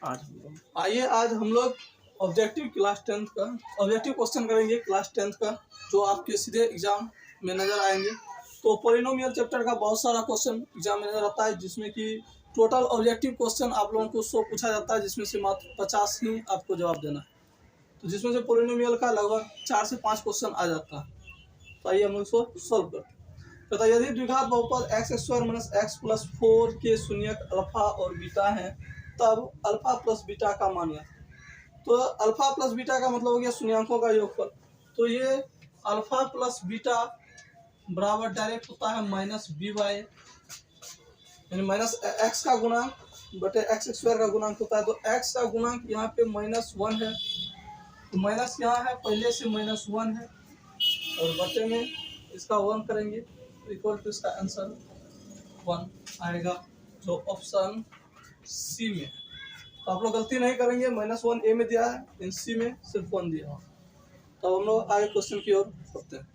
आइए आज हम लोग ऑब्जेक्टिव क्लास 10th का ऑब्जेक्टिव क्वेश्चन करेंगे क्लास 10th का, जो आपके सीधे एग्जाम में नज़र आएंगे। तो पोलिनोमियल चैप्टर का बहुत सारा क्वेश्चन एग्जाम में नज़र आता है, जिसमें कि टोटल ऑब्जेक्टिव क्वेश्चन आप लोगों को 100 पूछा जाता है, जिसमें से मात्र 50 ही आपको जवाब देना है। तो जिसमें से पोलिनोमियल का लगभग 4 से 5 क्वेश्चन आ जाता है। तो आइए हम उसको सॉल्व करते हैं। तो यदि द्विघात बहुपद x² - x + 4 के शून्यक अल्फा और बीटा हैं, तब अल्फा प्लस बीटा का मान है। तो अल्फा प्लस बीटा का मतलब हो गया शून्यांकों का योगफल। तो ये अल्फा प्लस बीटा बराबर डायरेक्ट होता है -b/, यानी -x का गुणांक बटे x² का गुणांक होता है। तो x का गुणांक यहाँ पे -1 है, तो माइनस यहाँ है, पहले से -1 है, और बटे में इसका 1 करेंगे तो इक्वल टू इसका आंसर 1 आएगा, जो ऑप्शन सी में है। तो आप लोग गलती नहीं करेंगे, -1 ए में दिया है, इन सी में सिर्फ 1 दिया है। तो हम लोग आगे क्वेश्चन की ओर बढ़ते हैं।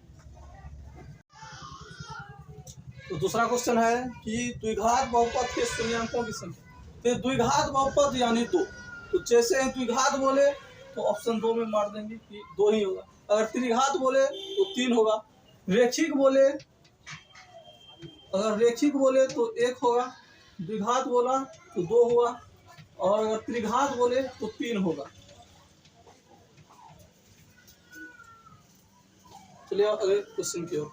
तो दूसरा क्वेश्चन है कि द्विघात बहुपद के शून्यांकों की संख्या। तो द्विघात बहुपद यानी 2, तो जैसे द्विघात बोले तो ऑप्शन 2 में मार देंगे कि 2 ही होगा। अगर त्रिघात बोले तो 3 होगा। अगर रेखिक बोले तो 1 होगा। द्विघात बोला तो 2 होगा, और अगर त्रिघात बोले तो 3 होगा। चलिए अगले क्वेश्चन की ओर।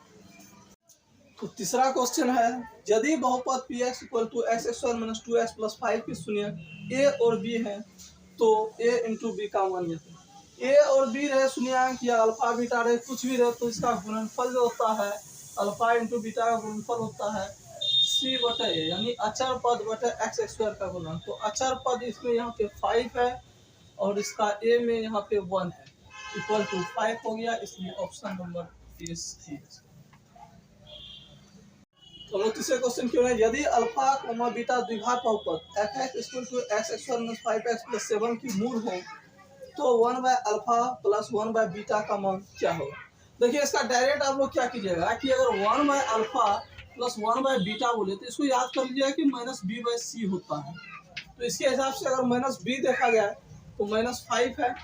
तो तीसरा क्वेश्चन है, यदि बहुपद Px = x² - 2x + 5 के शून्यक a और b हैं, तो a × b का मान है। a और b रहे शून्यंक या अल्फा बीटा रहे, कुछ भी रहे, तो इसका गुणनफल जो होता है अल्फा × बीटा का गुणनफल होता है c/a, यानी अचर पद बटे x² का गुणनफल। तो अचर पद इसमें यहाँ पे 5 है, और इसका a में यहाँ पे 1 है, इक्वल टू 5 हो गया, इसलिए ऑप्शन नंबर इज सी। तो हम लोग तीसरे क्वेश्चन क्यों है, यदि अल्फा बीटा द्विघात बहुपद f(x) = x² - 5x + 7 की मूल हो, तो 1/अल्फा प्लस 1/बीटा का मान क्या होगा। देखिए इसका डायरेक्ट आप लोग क्या कीजिएगा कि अगर 1/अल्फा प्लस 1/बीटा बोले तो इसको याद कर लीजिएगा कि -b/c होता है। तो इसके हिसाब से अगर -b देखा जाए तो -5 है,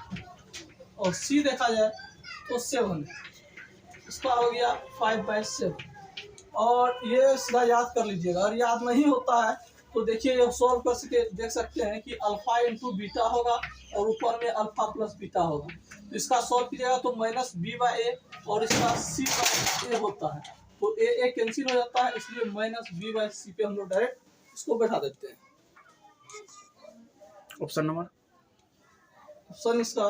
और c देखा जाए तो 7 है। इसका हो गया 5/7, और ये सीधा याद कर लीजिएगा। अगर याद नहीं होता है तो देखिए ये सॉल्व कर सके देख सकते हैं कि अल्फा × बीटा होगा, और ऊपर में अल्फा प्लस बीटा होगा। तो इसका सॉल्व कीजिएगा तो -b/a, और इसका c/a होता है, तो a कैंसिल हो जाता है, इसलिए -b/c पे हम लोग डायरेक्ट इसको बैठा देते हैं। ऑप्शन इसका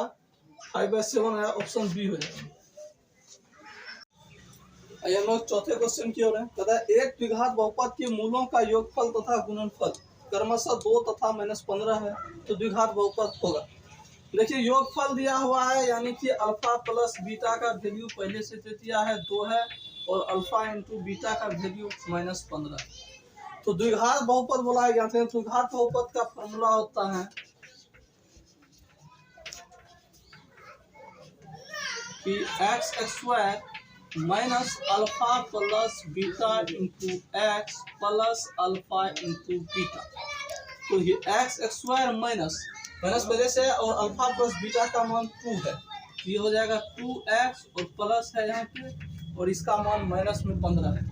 5/7 है, ऑप्शन बी हो जाएगा। हम लोग चौथे क्वेश्चन की ओर है। कहता है एक द्विघात बहुपद के मूलों का योगफल तथा गुणनफल क्रमशः 2 तथा -15 है, तो द्विघात बहुपद होगा। देखिए योगफल दिया हुआ है, यानी कि अल्फा प्लस बीटा का वैल्यू पहले से दे दिया है 2 है, और अल्फा × बीटा का वैल्यू -15 है। तो द्विघात बहुपद बोला गया था। द्विघात बहुपद का फॉर्मूला होता है कि x² minus alpha plus beta × x plus alpha × beta. तो ये x² माइनस पहले से, और अल्फा प्लस बीटा का मान 2 है, ये हो जाएगा 2x, और प्लस है यहाँ पे, और इसका मान माइनस में 15 है,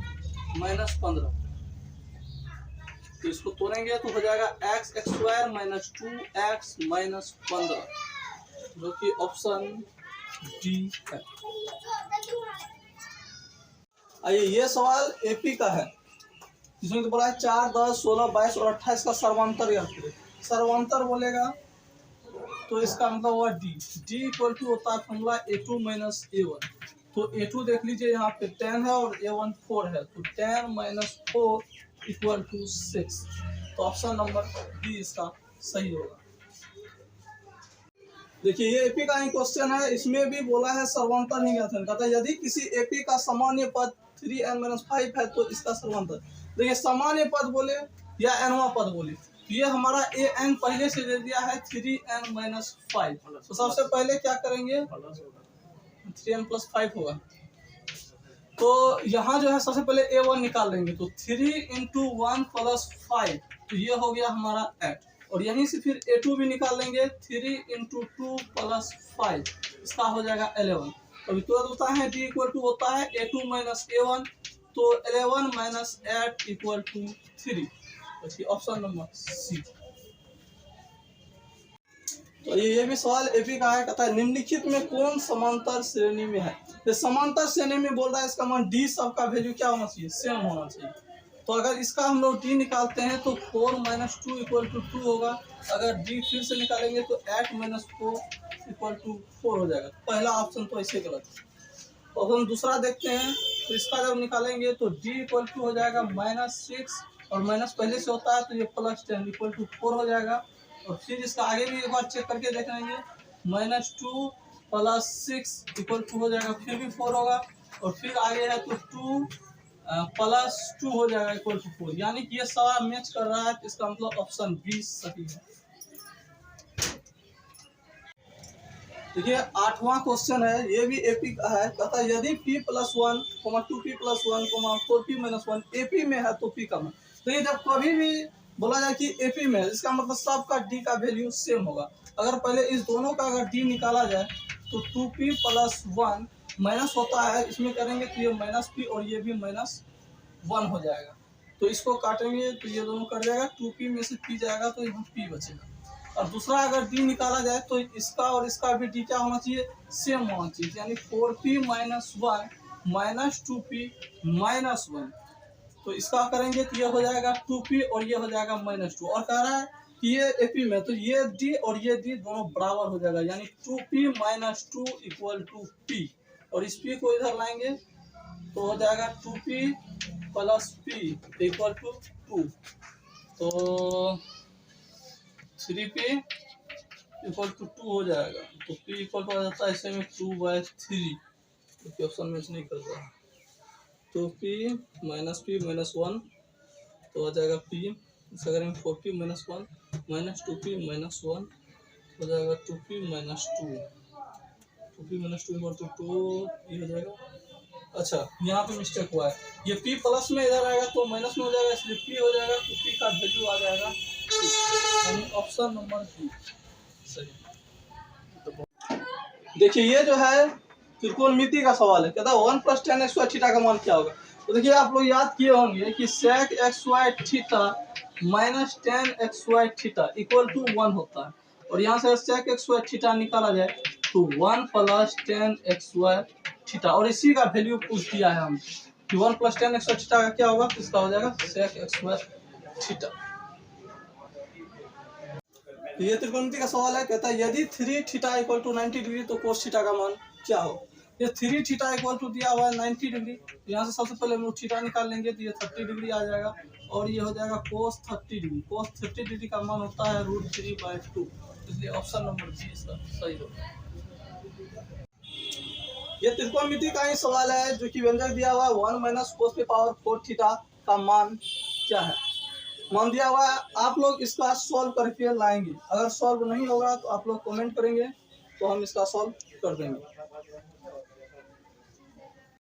-15। तो इसको तोड़ेंगे तो हो जाएगा x² - 2x - 15, जो कि ऑप्शन डी है। आइए ये सवाल एपी का है, जिसमें तो बोला है 4, 10, 16, 22 और 28 का सर्वांतर याद करें। सर्वांतर बोलेगा तो इसका मतलब हुआ डी इक्वल टू होता है फॉर्मूला a2 - a1। तो a2 देख लीजिए यहाँ पे 10 है, और a1 4 है, तो 10 - 4 = 6। तो ऑप्शन नंबर डी इसका सही होगा। देखिए ये एपी का ही क्वेश्चन है, इसमें भी बोला है सर्वांतर नहीं ज्ञात करना। कहता है यदि किसी एपी का सामान्य पद 3n - 5 है, तो इसका सर्वांतर। देखिए सामान्य पद बोले या nवां पद बोले, ये हमारा an पहले से दे दिया है 3n - 5। तो सबसे पहले क्या करेंगे, 3n + 5 होगा। तो यहाँ जो है सबसे पहले a1 निकाल लेंगे, तो 3 × 1 + 5, तो ये हो गया हमारा 8। और यहीं से फिर A2 भी निकाल लेंगे, 3 × 2 + 5, इसका हो जाएगा 11। अभी तुरंत होता है D = होता है A2 - A1, तो 11 - 8 = 3। Option number C. तो ये भी सवाल एपी का है, कहता है निम्नलिखित में कौन समांतर श्रेणी में है। तो समांतर श्रेणी में बोल रहा है, इसका मान डी सबका वैल्यू क्या होना चाहिए, सेम होना चाहिए। तो अगर इसका हम लोग डी निकालते हैं तो 4 - 2 = 2 होगा। अगर डी फिर से निकालेंगे तो 8 - 4 = 4 हो जाएगा। पहला ऑप्शन तो ऐसे गलत है। तो अब हम दूसरा देखते हैं, तो इसका जब निकालेंगे तो डी = हो जाएगा -6, और माइनस पहले से होता है तो ये +10 = 4 हो जाएगा। और फिर इसका आगे भी एक बार चेक करके देख लेंगे, -2 + 6 = हो जाएगा, फिर भी 4 होगा। और फिर आगे है तो 2 + 2 हो जाएगा =4, यानी कि ये सारा मैच कर रहा है। तो इसका मतलब ऑप्शन बी सही है। देखिए 8वां क्वेश्चन है, ये भी एपी का है। कहता है यदि p + 1, 2p + 1, 4p - 1 एपी में है तो p कम है। तो ये जब कभी भी बोला जाए कि एपी में है, इसका मतलब सबका डी का वैल्यू सेम होगा। अगर पहले इस दोनों का अगर डी निकाला जाए तो 2p + 1 माइनस होता है, इसमें करेंगे तो ये -p और ये भी -1 हो जाएगा। तो इसको काटेंगे तो ये दोनों कट जाएगा, 2p में से p जाएगा तो यहाँ p बचेगा। और दूसरा अगर डी निकाला जाए तो इसका और इसका भी डी क्या होना चाहिए, सेम होना चाहिए, यानी 4p - 1 - 2p - 1। तो इसका करेंगे तो ये हो जाएगा 2p और ये हो जाएगा -2। और कह रहा है कि ये एपी में, तो ये डी और ये डी दोनों बराबर हो जाएगा, यानी 2p - 2 = p। और इस p को इधर लाएंगे तो हो जाएगा 2p + p = 2। तो 3p = 2 हो जाएगा। तो p = हो जाता है ऐसे में 2/3, क्योंकि ऑप्शन मैच नहीं कर रहा है। तो p - p - 1 तो हो जाएगा p, इसका करेंगे 4p - 1 - 2p - 1 हो जाएगा 2p - 2, 2p - 2 = 2, ये हो जाएगा। अच्छा यहाँ पे मिस्टेक हुआ है, ये p प्लस में इधर आएगा तो माइनस में हो जाएगा, इसलिए p हो जाएगा। तो p का वैल्यू आ जाएगा, यानी ऑप्शन नंबर बी सही। देखिए ये जो है त्रिकोणमिति का सवाल है, कहता है 1 + tan xy थीटा का मान क्या होगा। तो देखिए आप लोग याद किए होंगे कि sec xy theta - tan xy theta = 1 होता है। और यहाँ से sec xy थीटा निकाला जाए तो 1 + tan xy थीटा, और इसी का वैल्यू पूछ दिया है हम कि 1 + tan xy थीटा का क्या होगा, इसका हो जाएगा sec xy थीटा। ये त्रिकोणमिति का सवाल है, कहता है यदि 3θ = 90 डिग्री तो cos थीटा का मान क्या हो। ये 3θ = दिया हुआ है 90 डिग्री, यहाँ से सबसे पहले हम लोग थीटा निकाल लेंगे तो ये 30 डिग्री आ जाएगा। और ये हो जाएगा cos 30 डिग्री। cos 30 डिग्री का मान होता है √3/2, इसलिए ऑप्शन नंबर बी इसका सही होगा। ये त्रिकोणमिति का ही सवाल है, जो कि व्यंजक दिया हुआ है 1 - cos⁴ थीटा का मान क्या है। मान दिया हुआ है, आप लोग इसका सॉल्व करके लाएंगे। अगर सॉल्व नहीं होगा तो आप लोग कमेंट करेंगे तो हम इसका सॉल्व कर देंगे।